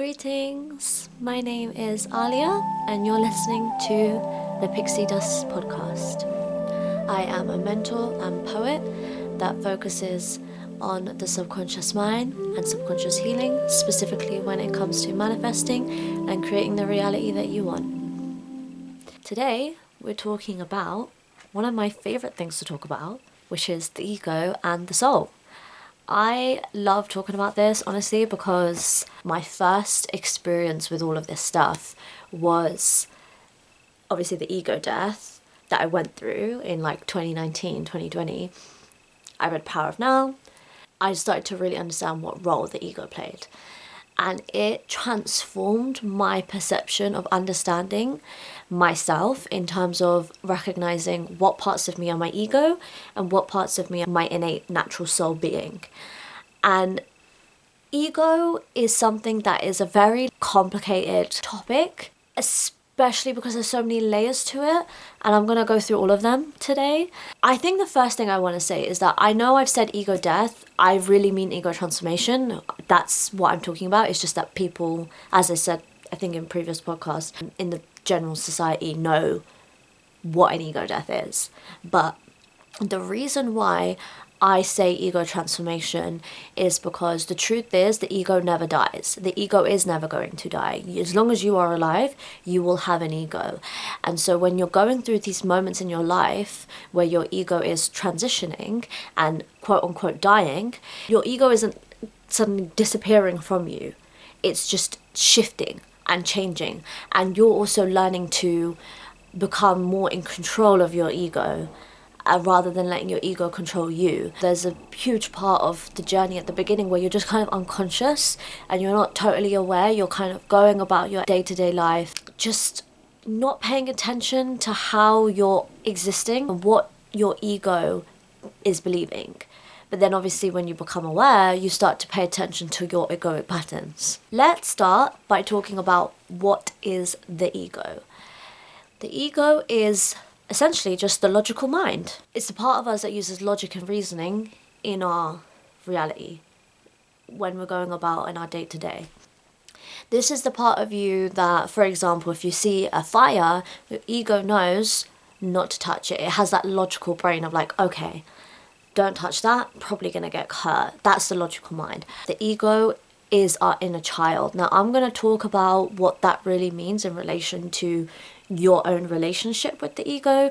Greetings, my name is Alia and you're listening to the Pixie Dust Podcast. I am a mentor and poet that focuses on the subconscious mind and subconscious healing, specifically when it comes to manifesting and creating the reality that you want. Today, we're talking about one of my favorite things to talk about, which is the ego and the soul. I love talking about this, honestly, because my first experience with all of this stuff was obviously the ego death that I went through in 2019, 2020. I read Power of Now. I started to really understand what role the ego played. And it transformed my perception of understanding myself in terms of recognizing what parts of me are my ego and what parts of me are my innate natural soul being. And ego is something that is a very complicated topic, especially because there's so many layers to it, and I'm going to go through all of them today. I think the first thing I want to say is that I know I've said ego death, I really mean ego transformation. That's what I'm talking about. It's just that people, as I said, I think in previous podcasts, in the general society know what an ego death is. But the reason why I say ego transformation is because the truth is the ego never dies. The ego is never going to die. As long as you are alive, you will have an ego. And so when you're going through these moments in your life where your ego is transitioning and quote unquote dying, your ego isn't suddenly disappearing from you. It's just shifting and changing. And you're also learning to become more in control of your ego. Rather than letting your ego control you. There's a huge part of the journey at the beginning where you're just kind of unconscious and you're not totally aware. You're kind of going about your day-to-day life, just not paying attention to how you're existing and what your ego is believing. But then obviously when you become aware, you start to pay attention to your egoic patterns. Let's start by talking about what is the ego. The ego is essentially just the logical mind. It's the part of us that uses logic and reasoning in our reality when we're going about in our day-to-day. This is the part of you that, for example, if you see a fire, your ego knows not to touch it. It has that logical brain of okay, don't touch that, probably gonna get hurt. That's the logical mind. The ego is our inner child. Now, I'm going to talk about what that really means in relation to your own relationship with the ego,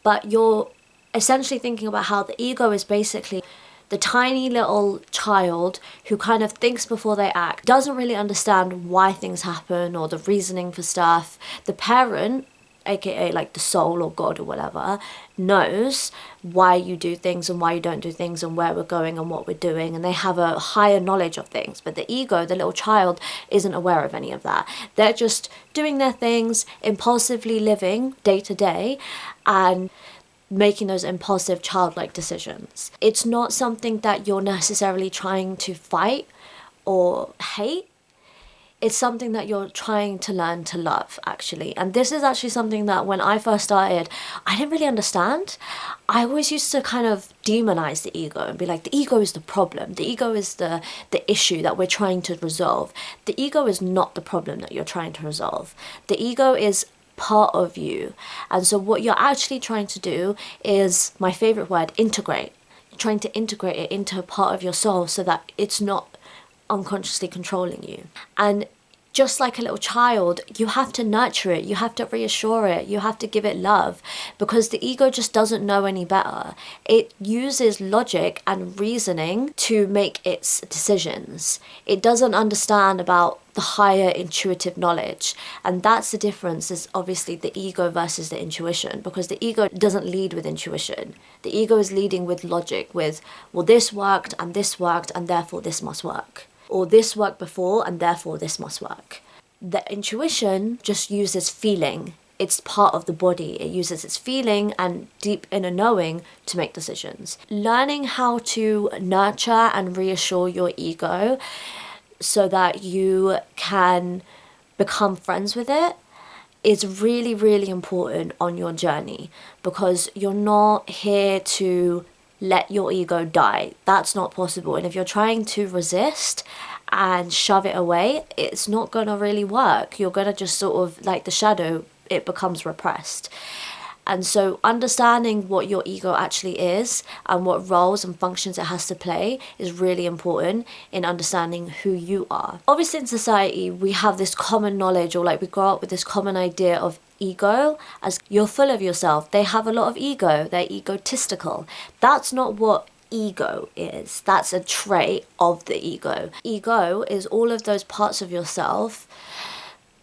but you're essentially thinking about how the ego is basically the tiny little child who kind of thinks before they act, doesn't really understand why things happen or the reasoning for stuff. The parent, aka the soul or God or whatever, knows why you do things and why you don't do things and where we're going and what we're doing, and they have a higher knowledge of things. But the ego, the little child, isn't aware of any of that. They're just doing their things, impulsively living day to day and making those impulsive childlike decisions. It's not something that you're necessarily trying to fight or hate. It's something that you're trying to learn to love, actually. And this is actually something that when I first started, I didn't really understand. I always used to kind of demonize the ego and be like, the ego is the problem. The ego is the issue that we're trying to resolve. The ego is not the problem that you're trying to resolve. The ego is part of you. And so what you're actually trying to do is, my favorite word, integrate. You're trying to integrate it into a part of your soul so that it's not unconsciously controlling you. And just like a little child, you have to nurture it, you have to reassure it, you have to give it love, because the ego just doesn't know any better. It uses logic and reasoning to make its decisions. It doesn't understand about the higher intuitive knowledge, and that's the difference, is obviously the ego versus the intuition, because the ego doesn't lead with intuition. The ego is leading with logic, with, well, this worked and therefore this must work. Or this worked before and therefore this must work. The intuition just uses feeling. It's part of the body. It uses its feeling and deep inner knowing to make decisions. Learning how to nurture and reassure your ego so that you can become friends with it is really, really important on your journey, because you're not here to let your ego die. That's not possible. And if you're trying to resist and shove it away, it's not gonna really work. You're gonna just sort of, like the shadow, it becomes repressed. And so understanding what your ego actually is and what roles and functions it has to play is really important in understanding who you are. Obviously in society, we have this common knowledge, or like we grow up with this common idea of ego as you're full of yourself. They have a lot of ego. They're egotistical. That's not what ego is. That's a trait of the ego. Ego is all of those parts of yourself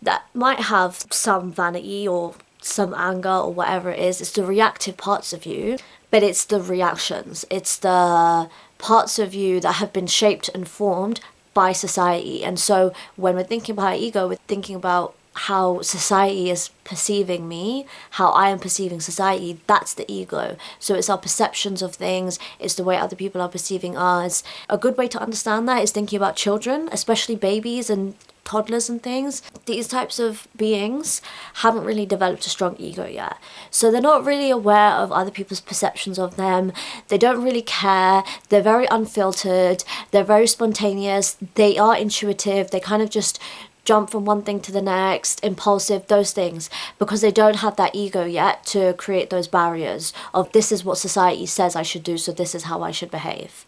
that might have some vanity or some anger or whatever it is. It's the reactive parts of you, but it's the reactions. It's the parts of you that have been shaped and formed by society. And so when we're thinking about ego, we're thinking about how society is perceiving me, how I am perceiving society. That's the ego. So it's our perceptions of things, it's the way other people are perceiving us. A good way to understand that is thinking about children, especially babies and toddlers and things. These types of beings haven't really developed a strong ego yet. So they're not really aware of other people's perceptions of them. They don't really care. They're very unfiltered. They're very spontaneous. They are intuitive. They kind of just jump from one thing to the next, impulsive, those things, because they don't have that ego yet to create those barriers of this is what society says I should do, so this is how I should behave.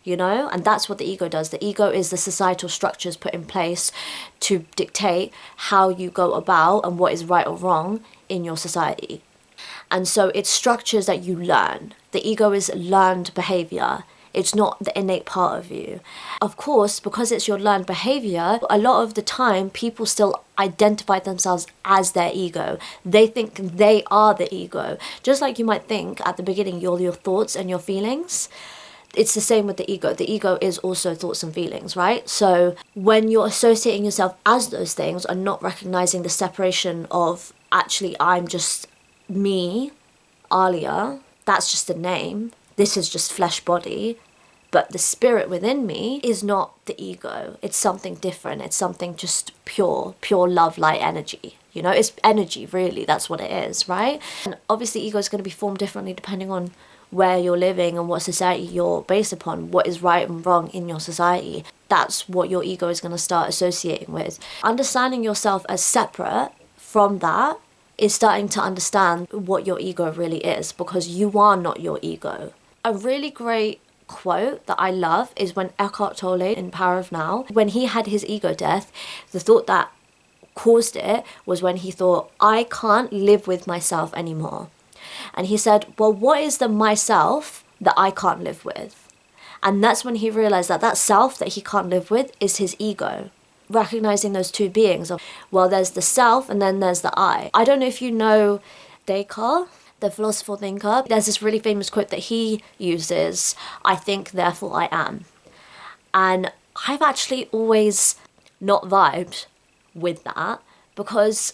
You know, and that's what the ego does. The ego is the societal structures put in place to dictate how you go about and what is right or wrong in your society. And so it's structures that you learn. The ego is learned behavior. It's not the innate part of you. Of course, because it's your learned behavior, a lot of the time people still identify themselves as their ego. They think they are the ego. Just like you might think at the beginning you're your thoughts and your feelings. It's the same with the ego. The ego is also thoughts and feelings, right? So when you're associating yourself as those things and not recognizing the separation of actually I'm just me, Alia, that's just a name. This is just flesh body. But the spirit within me is not the ego. It's something different. It's something just pure love, light energy. You know, it's energy, really. That's what it is, right? And obviously ego is going to be formed differently depending on where you're living and what society you're based upon, what is right and wrong in your society. That's what your ego is going to start associating with. Understanding yourself as separate from that is starting to understand what your ego really is, because you are not your ego. A really great quote that I love is when Eckhart Tolle in Power of Now, when he had his ego death, the thought that caused it was when he thought, I can't live with myself anymore. And he said, well, what is the myself that I can't live with? And that's when he realized that that self that he can't live with is his ego. Recognizing those two beings of, well, there's the self and then there's the I. I don't know if you know Descartes, the philosopher thinker. There's this really famous quote that he uses, I think, therefore I am. And I've actually always not vibed with that, because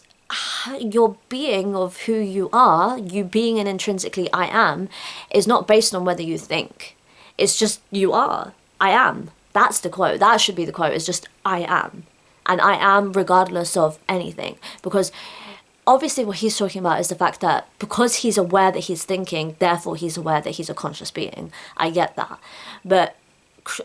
your being of who you are, you being an intrinsically I am, is not based on whether you think. It's just you are. I am. That's the quote. That should be the quote. It's just I am. And I am regardless of anything. Because obviously what he's talking about is the fact that because he's aware that he's thinking, therefore he's aware that he's a conscious being. I get that. But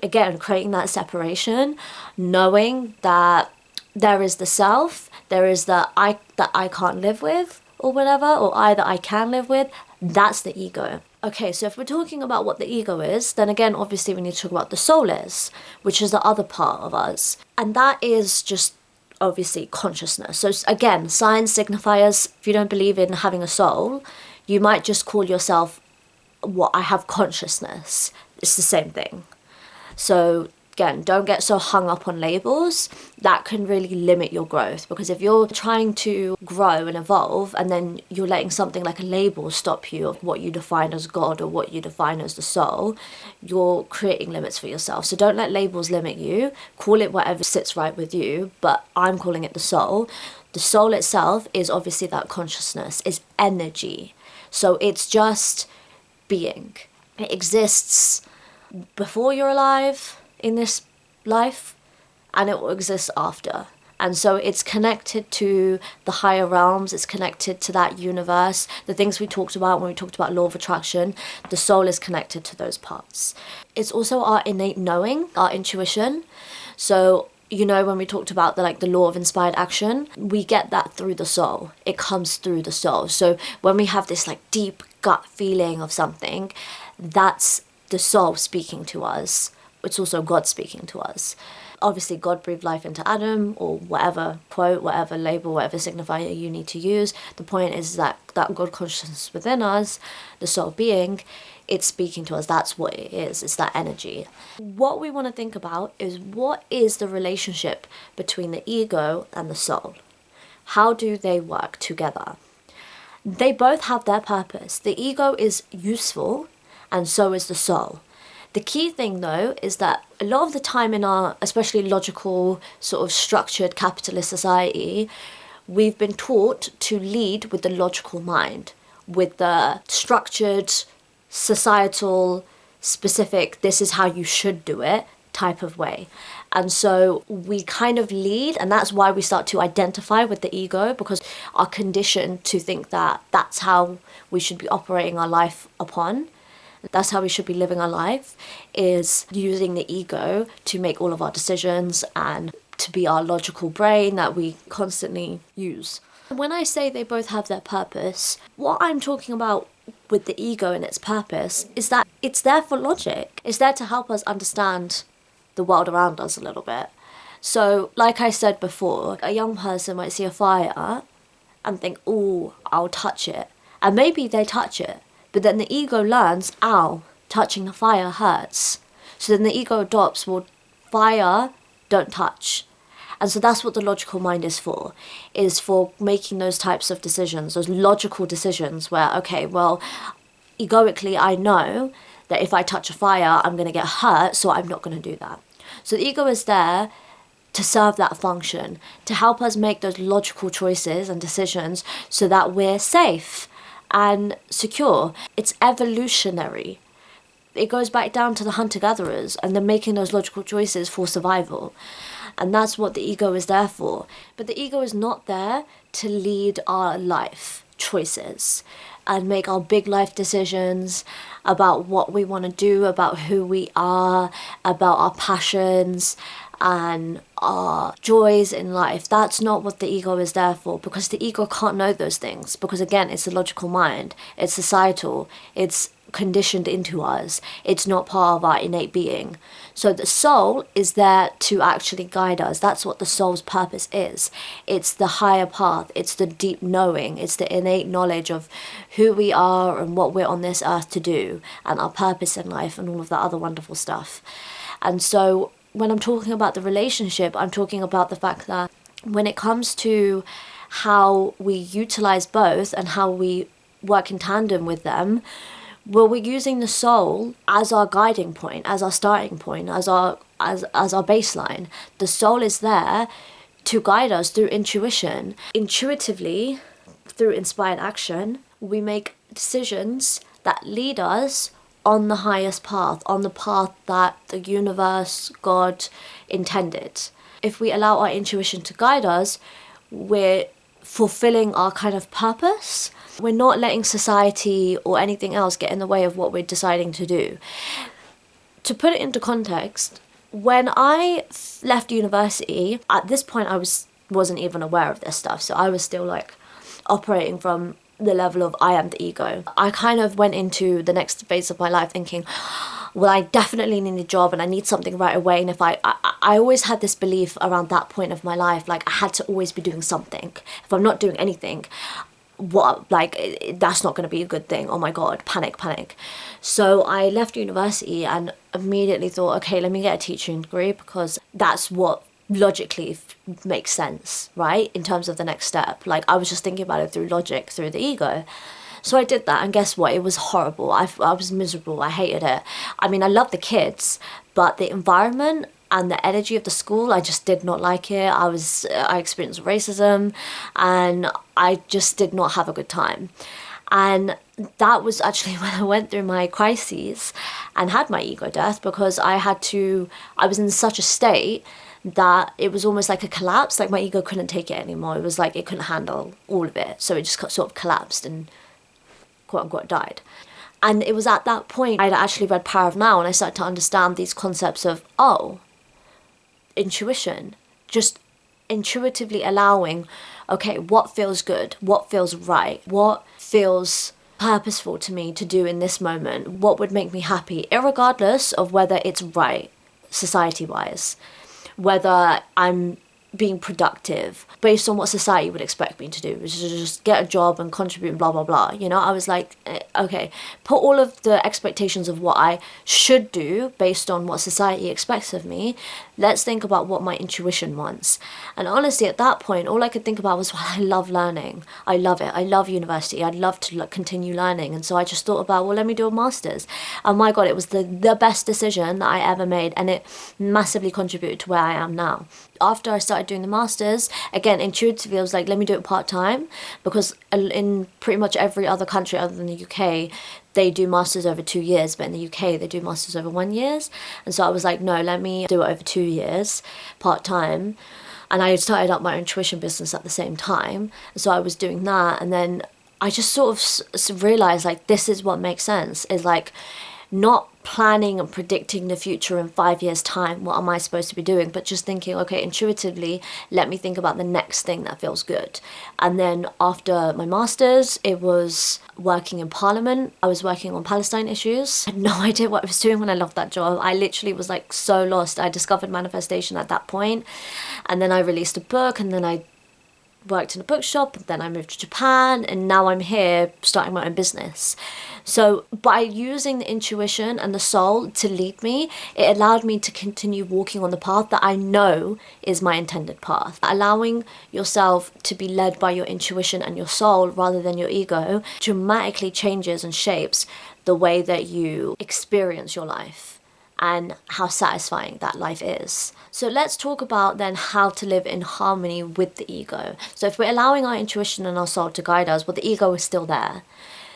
again, creating that separation, knowing that there is the self, there is the I that I can't live with, or whatever, or I that I can live with, that's the ego. Okay, so if we're talking about what the ego is, then again, obviously we need to talk about the soul is, which is the other part of us. And that is just obviously consciousness. So again, signs, signifiers, if you don't believe in having a soul, you might just call yourself, what, I have consciousness. It's the same thing. So again, don't get so hung up on labels. That can really limit your growth, because if you're trying to grow and evolve and then you're letting something like a label stop you of what you define as God or what you define as the soul, you're creating limits for yourself. So don't let labels limit you. Call it whatever sits right with you, but I'm calling it the soul. The soul itself is obviously that consciousness, is energy. So it's just being. It exists before you're alive in this life, and it will exist after. And so it's connected to the higher realms, it's connected to that universe, the things we talked about when we talked about law of attraction. The soul is connected to those parts. It's also our innate knowing, our intuition. So, you know, when we talked about the law of inspired action, we get that through the soul. It comes through the soul. So when we have this deep gut feeling of something, that's the soul speaking to us. It's also God speaking to us. Obviously, God breathed life into Adam, or whatever quote, whatever label, whatever signifier you need to use. The point is that God consciousness within us, the soul being, it's speaking to us. That's what it is. It's that energy. What we want to think about is, what is the relationship between the ego and the soul? How do they work together? They both have their purpose. The ego is useful, and so is the soul. The key thing, though, is that a lot of the time in our, especially logical, sort of structured capitalist society, we've been taught to lead with the logical mind, with the structured, societal, specific, this is how you should do it type of way. And so we kind of lead, and that's why we start to identify with the ego, because our conditioned to think that that's how we should be operating our life upon. That's how we should be living our life, is using the ego to make all of our decisions and to be our logical brain that we constantly use. When I say they both have their purpose, what I'm talking about with the ego and its purpose is that it's there for logic. It's there to help us understand the world around us a little bit. So, like I said before, a young person might see a fire and think, oh, I'll touch it. And maybe they touch it. But then the ego learns, ow, touching the fire hurts. So then the ego adopts, well, fire, don't touch. And so that's what the logical mind is for making those types of decisions, those logical decisions where, okay, well, egoically, I know that if I touch a fire, I'm going to get hurt, so I'm not going to do that. So the ego is there to serve that function, to help us make those logical choices and decisions so that we're safe and secure. It's evolutionary. It goes back down to the hunter-gatherers and they're making those logical choices for survival. And that's what the ego is there for. But the ego is not there to lead our life choices and make our big life decisions about what we want to do, about who we are, about our passions and our joys in life. That's not what the ego is there for, because the ego can't know those things, because again, it's the logical mind, it's societal, it's conditioned into us, it's not part of our innate being. So the soul is there to actually guide us. That's what the soul's purpose is. It's the higher path, it's the deep knowing, it's the innate knowledge of who we are and what we're on this earth to do, and our purpose in life and all of that other wonderful stuff. And so when I'm talking about the relationship, I'm talking about the fact that when it comes to how we utilize both and how we work in tandem with them, well, we're using the soul as our guiding point, as our starting point, as our baseline. The soul is there to guide us through intuition. Intuitively, through inspired action, we make decisions that lead us on the highest path, on the path that the universe, God, intended. If we allow our intuition to guide us, we're fulfilling our kind of purpose. We're not letting society or anything else get in the way of what we're deciding to do. To put it into context, when I left university, at this point I wasn't even aware of this stuff, so I was still operating from the level of I am the ego. I kind of went into the next phase of my life thinking, well, I definitely need a job and I need something right away. And if I always had this belief around that point of my life, I had to always be doing something. If I'm not doing anything, that's not going to be a good thing. Oh my God, panic. So I left university and immediately thought, okay, let me get a teaching degree, because that's what logically makes sense, right? In terms of the next step. I was just thinking about it through logic, through the ego. So I did that, and guess what? It was horrible. I was miserable. I hated it. I mean, I loved the kids, but the environment and the energy of the school, I just did not like it. I experienced racism, and I just did not have a good time. And that was actually when I went through my crises and had my ego death, because I was in such a state that it was almost like a collapse. My ego couldn't take it anymore. It was it couldn't handle all of it. So it just sort of collapsed and quote unquote died. And it was at that point I'd actually read Power of Now, and I started to understand these concepts of, intuition, just intuitively allowing, okay, what feels good, what feels right, what feels purposeful to me to do in this moment, what would make me happy, irregardless of whether it's right society-wise, whether I'm being productive based on what society would expect me to do, which is just get a job and contribute and blah blah blah. I was like, okay, put all of the expectations of what I should do based on what society expects of me. Let's think about what my intuition wants. And honestly, at that point, all I could think about was, well, I love learning. I love it. I love university. I'd love to continue learning. And so I just thought about, well, let me do a master's. And my God, it was the best decision that I ever made. And it massively contributed to where I am now. After I started doing the master's, again, intuitively, I was like, let me do it part-time, because in pretty much every other country other than the UK, they do masters over 2 years, but in the UK, they do masters over 1 year. And so I was like, no, let me do it over 2 years, part-time. And I started up my own tuition business at the same time. So I was doing that. And then I just sort of realized, like, this is what makes sense, is like not planning and predicting the future in 5 years' time, what am I supposed to be doing, but just thinking, okay, intuitively, let me think about the next thing that feels good. And then after my master's, it was working in Parliament. I was working on Palestine issues. I had no idea what I was doing when I left that job. I literally was like so lost. I discovered manifestation at that point, and then I released a book, and then I worked in a bookshop, and then I moved to Japan, and now I'm here starting my own business. So by using the intuition and the soul to lead me, it allowed me to continue walking on the path that I know is my intended path. Allowing yourself to be led by your intuition and your soul rather than your ego dramatically changes and shapes the way that you experience your life and how satisfying that life is. So let's talk about then how to live in harmony with the ego. So if we're allowing our intuition and our soul to guide us, well, the ego is still there.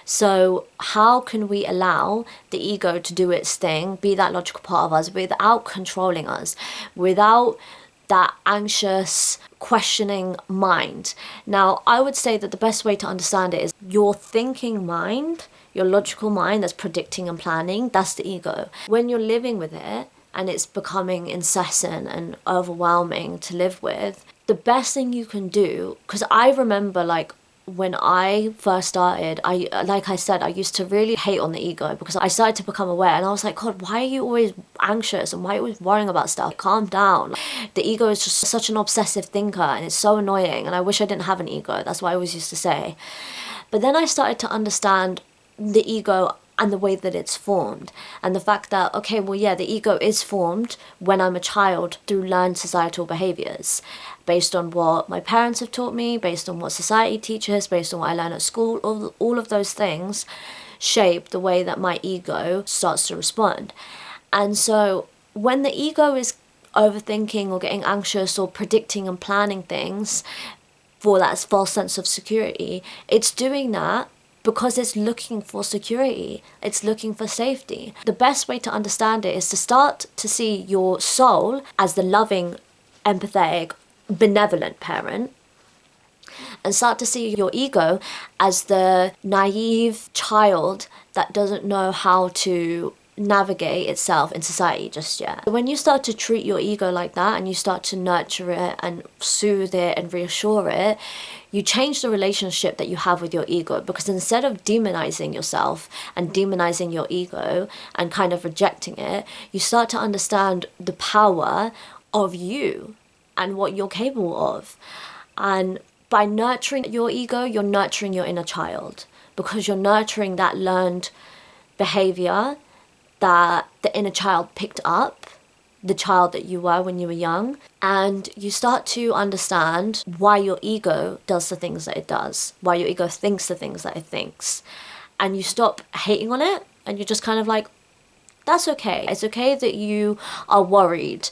So how can we allow the ego to do its thing, be that logical part of us, without controlling us, without that anxious, questioning mind? Now, I would say that the best way to understand it is your thinking mind, your logical mind that's predicting and planning, that's the ego. When you're living with it and it's becoming incessant and overwhelming to live with, the best thing you can do, because I remember like when I first started, like I said, I used to really hate on the ego because I started to become aware, and I was like, God, why are you always anxious and why are you always worrying about stuff? Calm down. The ego is just such an obsessive thinker, and it's so annoying, and I wish I didn't have an ego. That's what I always used to say. But then I started to understand the ego and the way that it's formed, and the fact that, okay, well, yeah, the ego is formed when I'm a child through learned societal behaviors, based on what my parents have taught me, based on what society teaches, based on what I learn at school. All of those things shape the way that my ego starts to respond. And so when the ego is overthinking or getting anxious or predicting and planning things for that false sense of security, it's doing that because it's looking for security. It's looking for safety. The best way to understand it is to start to see your soul as the loving, empathetic, benevolent parent, and start to see your ego as the naive child that doesn't know how to navigate itself in society just yet. When you start to treat your ego like that and you start to nurture it and soothe it and reassure it, you change the relationship that you have with your ego, because instead of demonizing yourself and demonizing your ego and kind of rejecting it, you start to understand the power of you and what you're capable of. And by nurturing your ego, you're nurturing your inner child, because you're nurturing that learned behavior that the inner child picked up, the child that you were when you were young. And you start to understand why your ego does the things that it does, why your ego thinks the things that it thinks. And you stop hating on it, and you're just kind of like, that's okay. It's okay that you are worried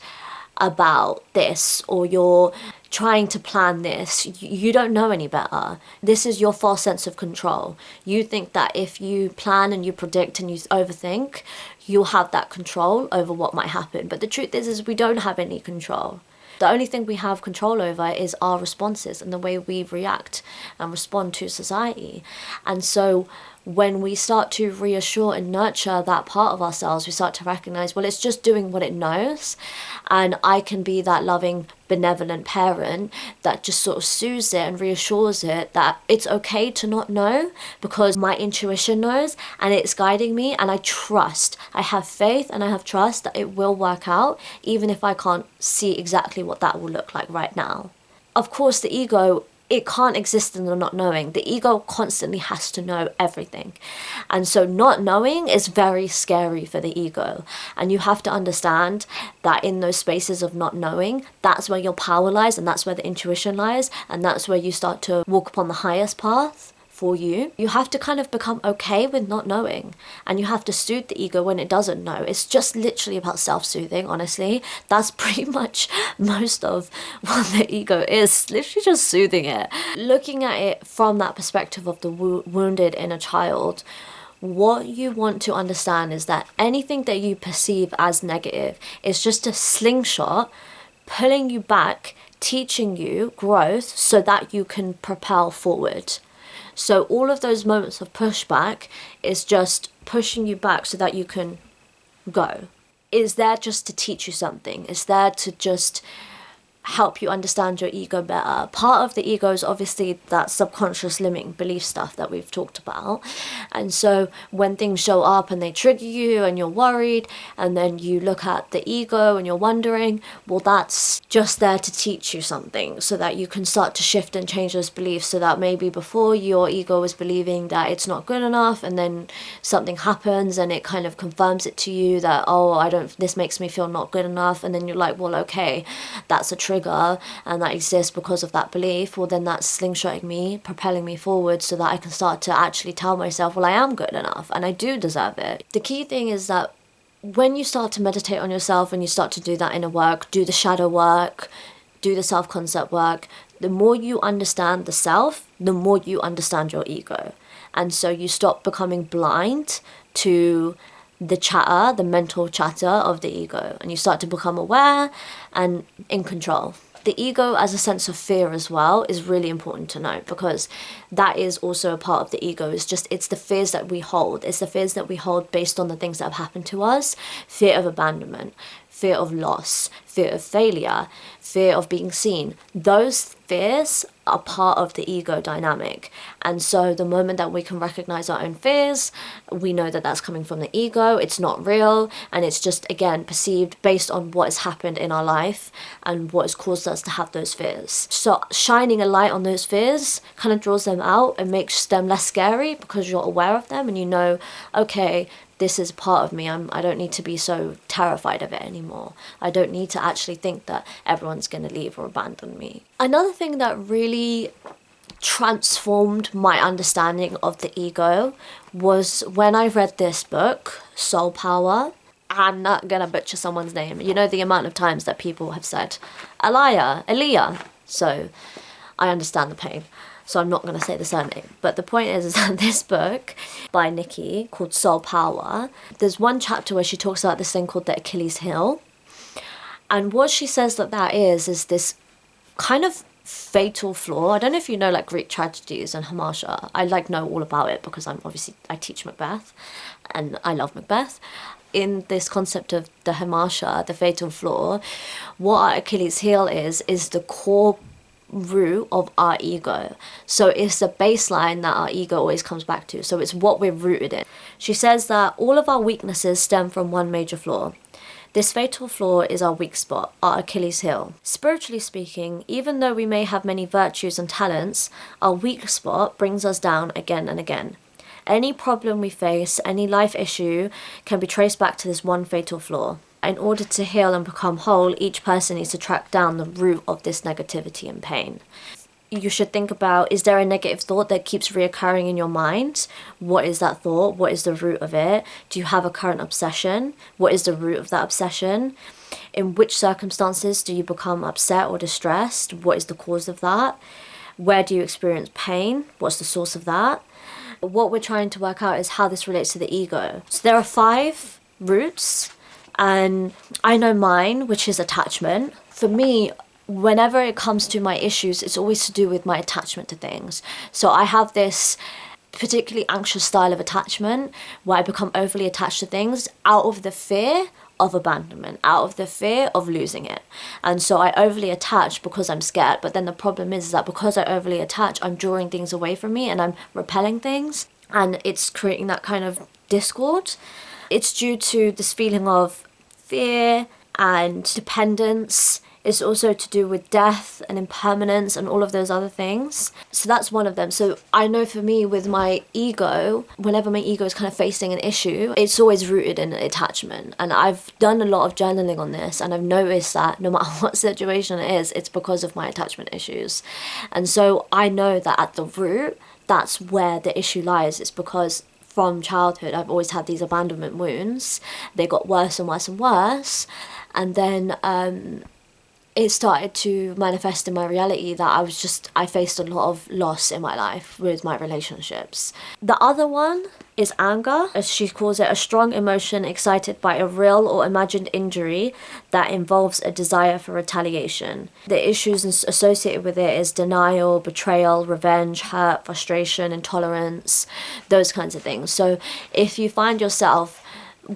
about this, or you're trying to plan this. You don't know any better. This is your false sense of control. You think that if you plan and you predict and you overthink, you'll have that control over what might happen. But the truth is we don't have any control. The only thing we have control over is our responses and the way we react and respond to society. And so when we start to reassure and nurture that part of ourselves, we start to recognize, well, it's just doing what it knows. And I can be that loving, benevolent parent that just sort of soothes it and reassures it that it's okay to not know, because my intuition knows and it's guiding me. And I have faith and I have trust that it will work out, even if I can't see exactly what that will look like right now. Of course, the ego, it can't exist in the not knowing. The ego constantly has to know everything. And so not knowing is very scary for the ego. And you have to understand that in those spaces of not knowing, that's where your power lies, and that's where the intuition lies, and that's where you start to walk upon the highest path for you. You have to kind of become okay with not knowing, and you have to soothe the ego when it doesn't know. It's just literally about self-soothing, honestly. That's pretty much most of what the ego is, literally just soothing it. Looking at it from that perspective of the wounded inner child, what you want to understand is that anything that you perceive as negative is just a slingshot pulling you back, teaching you growth so that you can propel forward. So all of those moments of pushback is just pushing you back so that you can go. It's there just to teach you something. It's there to just help you understand your ego better. Part of the ego is obviously that subconscious limiting belief stuff that we've talked about. And so when things show up and they trigger you and you're worried, and then you look at the ego and you're wondering, well, that's just there to teach you something so that you can start to shift and change those beliefs, so that maybe before your ego was believing that it's not good enough, and then something happens and it kind of confirms it to you that, oh, this makes me feel not good enough. And then you're like, well, okay, that's a trigger and that exists because of that belief. Well, then that's slingshotting me, propelling me forward so that I can start to actually tell myself, well, I am good enough and I do deserve it. The key thing is that when you start to meditate on yourself and you start to do that inner work, do the shadow work, do the self-concept work, the more you understand the self, the more you understand your ego. And so you stop becoming blind to the chatter, the mental chatter of the ego, and you start to become aware and in control. The ego as a sense of fear as well is really important to note, because that is also a part of the ego. It's the fears that we hold. It's the fears that we hold based on the things that have happened to us. Fear of abandonment, fear of loss, fear of failure, fear of being seen. Those fears are part of the ego dynamic. And so the moment that we can recognize our own fears, we know that that's coming from the ego. It's not real, and it's just, again, perceived based on what has happened in our life and what has caused us to have those fears. So shining a light on those fears kind of draws them out and makes them less scary, because you're aware of them and you know, okay, this is part of me. I don't need to be so terrified of it anymore. I don't need to actually think that everyone's going to leave or abandon me. Another thing that really transformed my understanding of the ego was when I read this book, Soul Power. I'm not going to butcher someone's name. You know the amount of times that people have said Aliyah. So I understand the pain. So I'm not going to say the surname. But the point is that this book by Nikki called Soul Power, there's one chapter where she talks about this thing called the Achilles heel. And what she says that is this kind of fatal flaw. I don't know if you know like Greek tragedies and Hamasha. I know all about it because I teach Macbeth and I love Macbeth. In this concept of the Hamasha, the fatal flaw, what our Achilles heel is the core root of our ego. So it's the baseline that our ego always comes back to. So it's what we're rooted in. She says that all of our weaknesses stem from one major flaw. This fatal flaw is our weak spot, our Achilles heel. Spiritually speaking, even though we may have many virtues and talents, our weak spot brings us down again and again. Any problem we face, any life issue, can be traced back to this one fatal flaw. In order to heal and become whole, each person needs to track down the root of this negativity and pain. You should think about, is there a negative thought that keeps reoccurring in your mind? What is that thought? What is the root of it? Do you have a current obsession? What is the root of that obsession? In which circumstances do you become upset or distressed? What is the cause of that? Where do you experience pain? What's the source of that? What we're trying to work out is how this relates to the ego. So there are 5 roots. And I know mine, which is attachment. For me, whenever it comes to my issues, it's always to do with my attachment to things. So I have this particularly anxious style of attachment where I become overly attached to things out of the fear of abandonment, out of the fear of losing it. And so I overly attach because I'm scared. But then the problem is that because I overly attach, I'm drawing things away from me and I'm repelling things. And it's creating that kind of discord. It's due to this feeling of fear and dependence. It's also to do with death and impermanence and all of those other things. So that's one of them. So I know for me with my ego, whenever my ego is kind of facing an issue, it's always rooted in attachment. And I've done a lot of journaling on this, and I've noticed that no matter what situation it is, it's because of my attachment issues. And so I know that at the root, that's where the issue lies. It's because from childhood, I've always had these abandonment wounds. They got worse and worse and worse. And then it started to manifest in my reality that I faced a lot of loss in my life with my relationships. The other one is anger, as she calls it, a strong emotion excited by a real or imagined injury that involves a desire for retaliation. The issues associated with it is denial, betrayal, revenge, hurt, frustration, intolerance, those kinds of things. So if you find yourself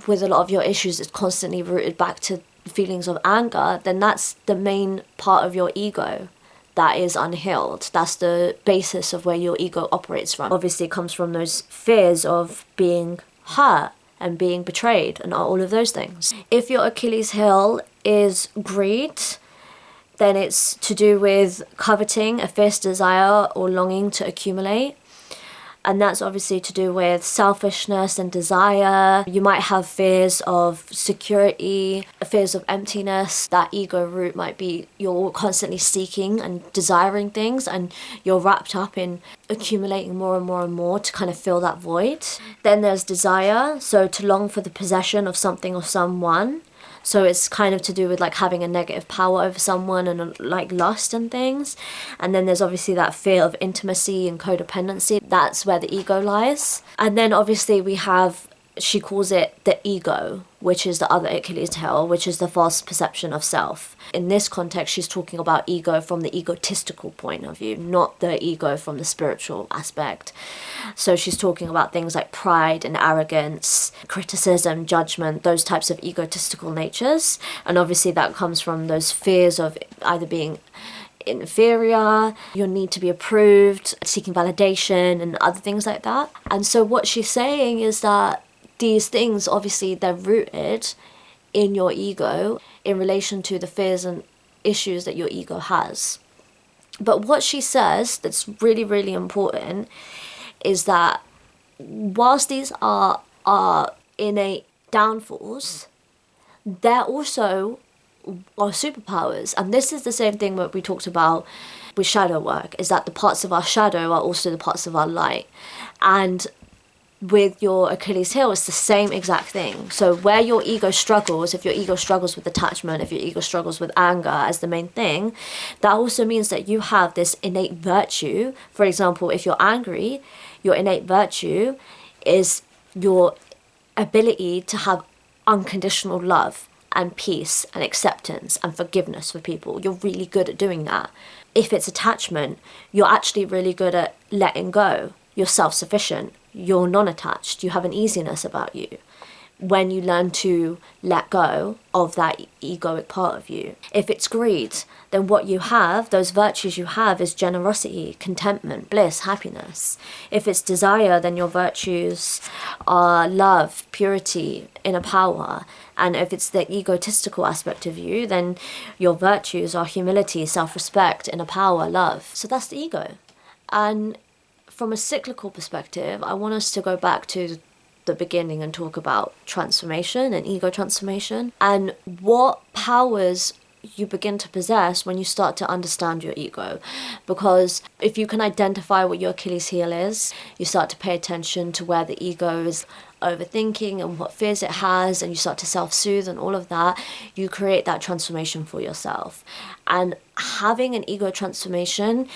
with a lot of your issues, it's constantly rooted back to feelings of anger, then that's the main part of your ego that is unhealed. That's the basis of where your ego operates from. Obviously it comes from those fears of being hurt and being betrayed and all of those things. If your Achilles heel is greed, then it's to do with coveting, a fierce desire or longing to accumulate. And that's obviously to do with selfishness and desire. You might have fears of security, fears of emptiness. That ego root might be you're constantly seeking and desiring things, and you're wrapped up in accumulating more and more and more to kind of fill that void. Then there's desire, so to long for the possession of something or someone. So it's kind of to do with like having a negative power over someone and like lust and things. And then there's obviously that fear of intimacy and codependency. That's where the ego lies. And then obviously we have, she calls it the ego, which is the other Achilles heel, which is the false perception of self. In this context, she's talking about ego from the egotistical point of view, not the ego from the spiritual aspect. So she's talking about things like pride and arrogance, criticism, judgment, those types of egotistical natures. And obviously that comes from those fears of either being inferior, your need to be approved, seeking validation and other things like that. And so what she's saying is that these things, obviously, they're rooted in your ego in relation to the fears and issues that your ego has. But what she says that's really, really important is that whilst these are innate downfalls, they're also our superpowers. And this is the same thing that we talked about with shadow work, is that the parts of our shadow are also the parts of our light. And with your Achilles heel, it's the same exact thing. So where your ego struggles, if your ego struggles with attachment, if your ego struggles with anger as the main thing, that also means that you have this innate virtue. For example, if you're angry, your innate virtue is your ability to have unconditional love and peace and acceptance and forgiveness for people. You're really good at doing that. If it's attachment, you're actually really good at letting go. You're self-sufficient. You're non-attached. You have an easiness about you when you learn to let go of that egoic part of you. If it's greed, then what you have, those virtues you have, is generosity, contentment, bliss, happiness. If it's desire, then your virtues are love, purity, inner power. And if it's the egotistical aspect of you, then your virtues are humility, self-respect, inner power, love. So that's the ego. And from a cyclical perspective, I want us to go back to the beginning and talk about transformation and ego transformation and what powers you begin to possess when you start to understand your ego. Because if you can identify what your Achilles heel is, you start to pay attention to where the ego is overthinking and what fears it has, and you start to self-soothe and all of that, you create that transformation for yourself. And having an ego transformation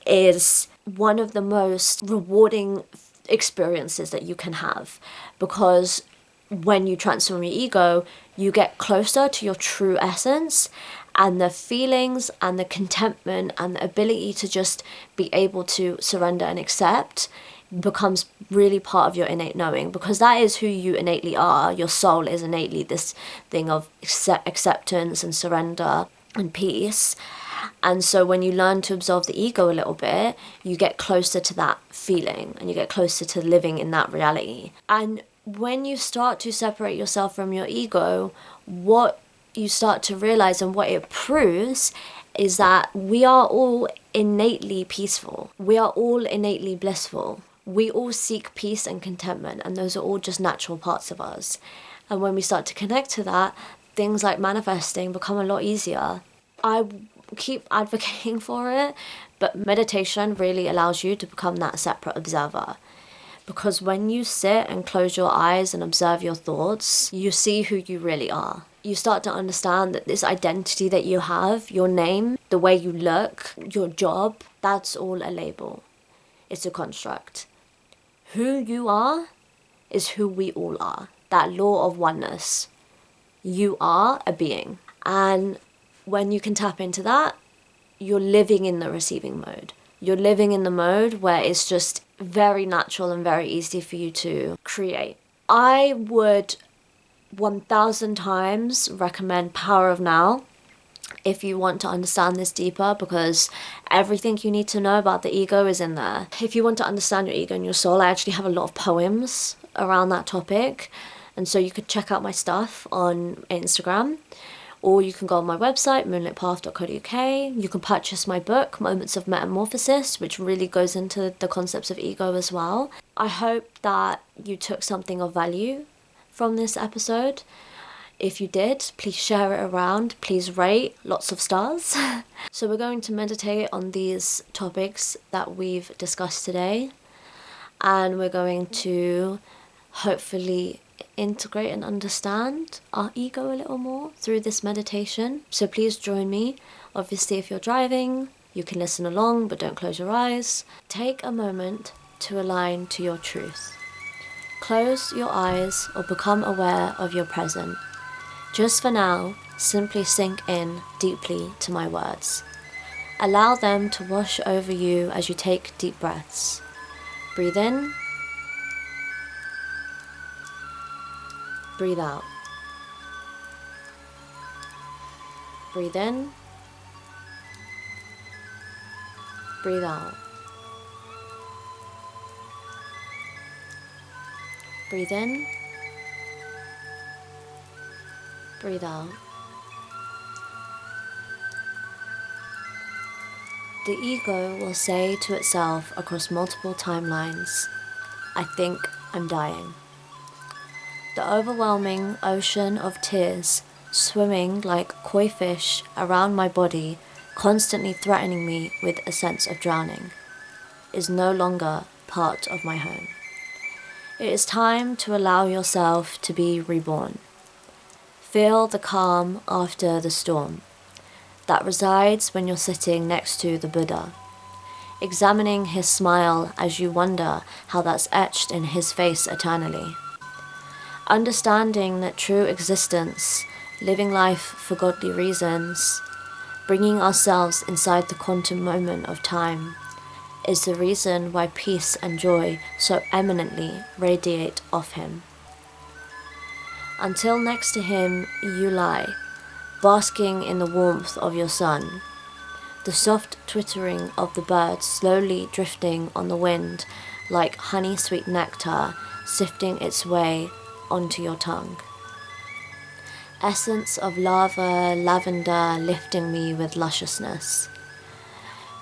is one of the most rewarding experiences that you can have, because when you transform your ego, you get closer to your true essence And the feelings and the contentment and the ability to just be able to surrender and accept becomes really part of your innate knowing, because that is who you innately are. Your soul is innately this thing of acceptance and surrender and peace. And so when you learn to absolve the ego a little bit, you get closer to that feeling and you get closer to living in that reality. And when you start to separate yourself from your ego, what you start to realize and what it proves is that we are all innately peaceful. We are all innately blissful. We all seek peace and contentment, and those are all just natural parts of us. And when we start to connect to that, things like manifesting become a lot easier. I keep advocating for it, but meditation really allows you to become that separate observer. Because when you sit and close your eyes and observe your thoughts, you see who you really are. You start to understand that this identity that you have, your name, the way you look, your job, that's all a label. It's a construct. Who you are is who we all are. That law of oneness. You are a being. And when you can tap into that, you're living in the receiving mode. You're living in the mode where it's just very natural and very easy for you to create. I would 1000 times recommend Power of Now if you want to understand this deeper, because everything you need to know about the ego is in there. If you want to understand your ego and your soul, I actually have a lot of poems around that topic. And so you could check out my stuff on Instagram, or you can go on my website, moonlitpath.co.uk. You can purchase my book, Moments of Metamorphosis, which really goes into the concepts of ego as well. I hope that you took something of value from this episode. If you did, please share it around. Please rate, lots of stars. So we're going to meditate on these topics that we've discussed today. And we're going to hopefully integrate and understand our ego a little more through this meditation. So please join me. Obviously, if you're driving, you can listen along, but don't close your eyes. Take a moment to align to your truth. Close your eyes or become aware of your present. Just for now, simply sink in deeply to my words. Allow them to wash over you as you take deep breaths. Breathe in. Breathe out. Breathe in. Breathe out. Breathe in. Breathe out. The ego will say to itself across multiple timelines, I think I'm dying. The overwhelming ocean of tears swimming like koi fish around my body, constantly threatening me with a sense of drowning, is no longer part of my home. It is time to allow yourself to be reborn. Feel the calm after the storm that resides when you're sitting next to the Buddha, examining his smile as you wonder how that's etched in his face eternally. Understanding that true existence, living life for godly reasons, bringing ourselves inside the quantum moment of time, is the reason why peace and joy so eminently radiate off him. Until next to him you lie, basking in the warmth of your sun, the soft twittering of the birds slowly drifting on the wind like honey-sweet nectar sifting its way onto your tongue. Essence of lava, lavender lifting me with lusciousness,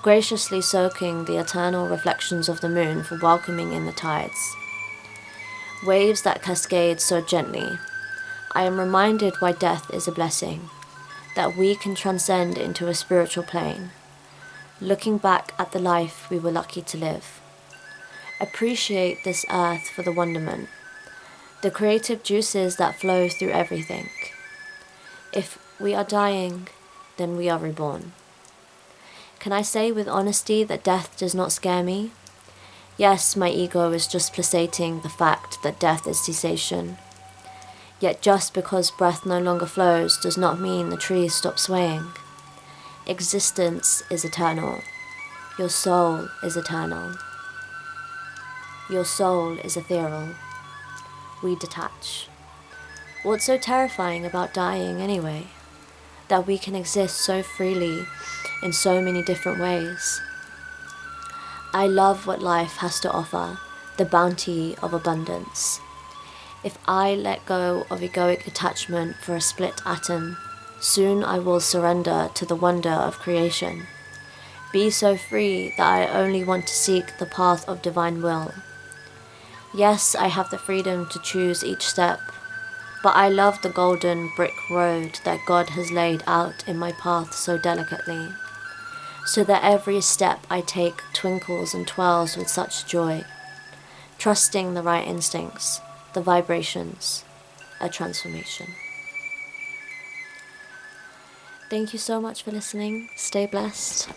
graciously soaking the eternal reflections of the moon for welcoming in the tides. Waves that cascade so gently, I am reminded why death is a blessing, that we can transcend into a spiritual plane, looking back at the life we were lucky to live. Appreciate this earth for the wonderment, the creative juices that flow through everything. If we are dying, then we are reborn. Can I say with honesty that death does not scare me? Yes, my ego is just placating the fact that death is cessation. Yet just because breath no longer flows does not mean the trees stop swaying. Existence is eternal. Your soul is eternal. Your soul is ethereal. We detach. What's so terrifying about dying anyway? That we can exist so freely in so many different ways. I love what life has to offer, the bounty of abundance. If I let go of egoic attachment for a split atom, soon I will surrender to the wonder of creation. Be so free that I only want to seek the path of divine will. Yes, I have the freedom to choose each step, but I love the golden brick road that God has laid out in my path so delicately, so that every step I take twinkles and twirls with such joy, trusting the right instincts, the vibrations, a transformation. Thank you so much for listening. Stay blessed.